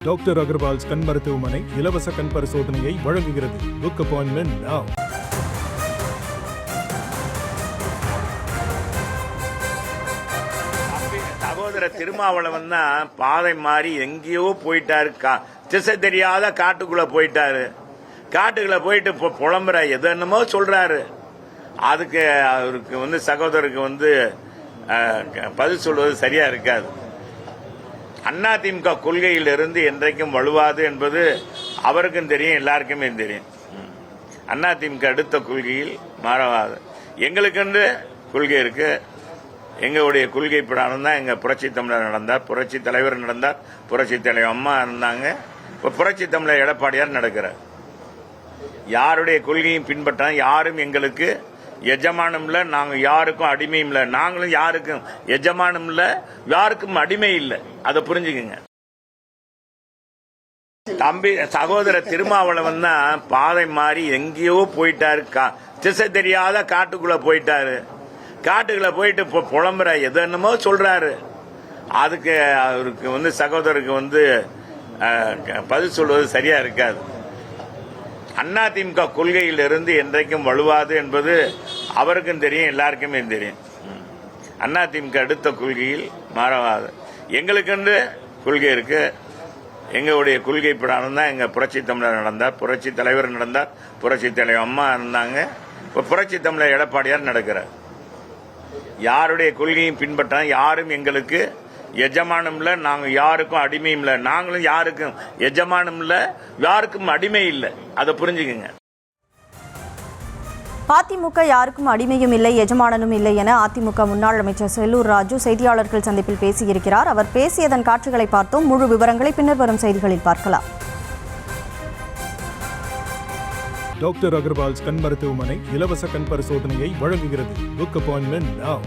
Doctor Agarwal's கண் மருத்துவமனை இலவச கண் பரிசோதனையை வழங்குகிறது. Book appointment now. சகோதர திருமாவளவன் தான் பாதை மாறி எங்கேயோ போயிட்டாரு. திசை தெரியாத காட்டுக்குள்ள போயிட்டாரு. காட்டுக்குள்ள போயிட்டு இப்போ புலம்புற எது என்னமோ சொல்றாரு. அதுக்கு அவருக்கு சகோதரருக்கு பதில் சொல்வது சரியா இருக்காது. அதிமுக கொள்கையிலிருந்து என்றைக்கும் வலுவாது என்பது அவருக்கும் தெரியும், எல்லாருக்குமே தெரியும். அதிமுக எடுத்த கொள்கையில் மாறவாது. எங்களுக்கென்று கொள்கை இருக்கு. எங்களுடைய கொள்கை பிரகாரம் தான் எங்க புரட்சி தமிழர் நடந்தார், புரட்சி தலைவர் நடந்தார், புரட்சி தலைவர் அம்மா இருந்தாங்க. இப்ப புரட்சி தமிழர் எடப்பாடியார் நடக்கிறார். யாருடைய கொள்கையும் பின்பற்ற யாரும் எங்களுக்கு எஜமானம் இல்ல, நாங்க யாருக்கும் அடிமையும் இல்ல. நாங்களும் யாருக்கும் எஜமானம் இல்ல, யாருக்கும் அடிமை இல்ல. அதை புரிஞ்சுக்குங்க. தம்பி சகோதர திருமாவளவன் தான் பாதை மாறி எங்கேயோ போயிட்டாரு. திசை தெரியாத காட்டுக்குள்ள போயிட்டாரு. காட்டுக்குள்ள போயிட்டு இப்போ புலம்புற எது என்னமோ சொல்றாரு. அதுக்கு அவருக்கு சகோதரருக்கு பதில் சொல்வது சரியா இருக்காது. அதிமுக கொள்கையிலிருந்து என்றைக்கும் வலுவாது என்பது அவருக்கும் தெரியும், எல்லாருக்குமே தெரியும். அதிமுக எடுத்த கொள்கையில் மாறவாது. எங்களுக்கென்று கொள்கை இருக்கு. எங்களுடைய கொள்கை பிரகாரம் தான் எங்க புரட்சி தமிழர் நடந்தார், புரட்சி தலைவர் நடந்தார், புரட்சி தலைவர் அம்மா இருந்தாங்க. இப்ப புரட்சி தமிழர் எடப்பாடியார் நடக்கிறார். யாருடைய கொள்கையும் பின்பற்ற யாரும் எங்களுக்கு எஜமானம் இல்ல, நாங்க யாருக்கும் அடிமையும் இல்ல. நாங்களும் யாருக்கும் எஜமானம் இல்ல, யாருக்கும் அடிமை இல்ல. அதை புரிஞ்சுக்குங்க. அதிமுக யாருக்கும் அடிமையும் இல்லை, எஜமானனும் இல்லை என அதிமுக முன்னாள் அமைச்சர் செல்லூர் ராஜு செய்தியாளர்கள் சந்திப்பில் பேசியிருக்கிறார். அவர் பேசியதன் காட்சிகளை பார்த்தோம். முழு விவரங்களை பின்னர் வரும் செய்திகளில் பார்க்கலாம். டாக்டர் அகர்வால்ஸ் கண் மருத்துவமனை இலவச கண் பரிசோதனையை வழங்குகிறது. Book appointment now.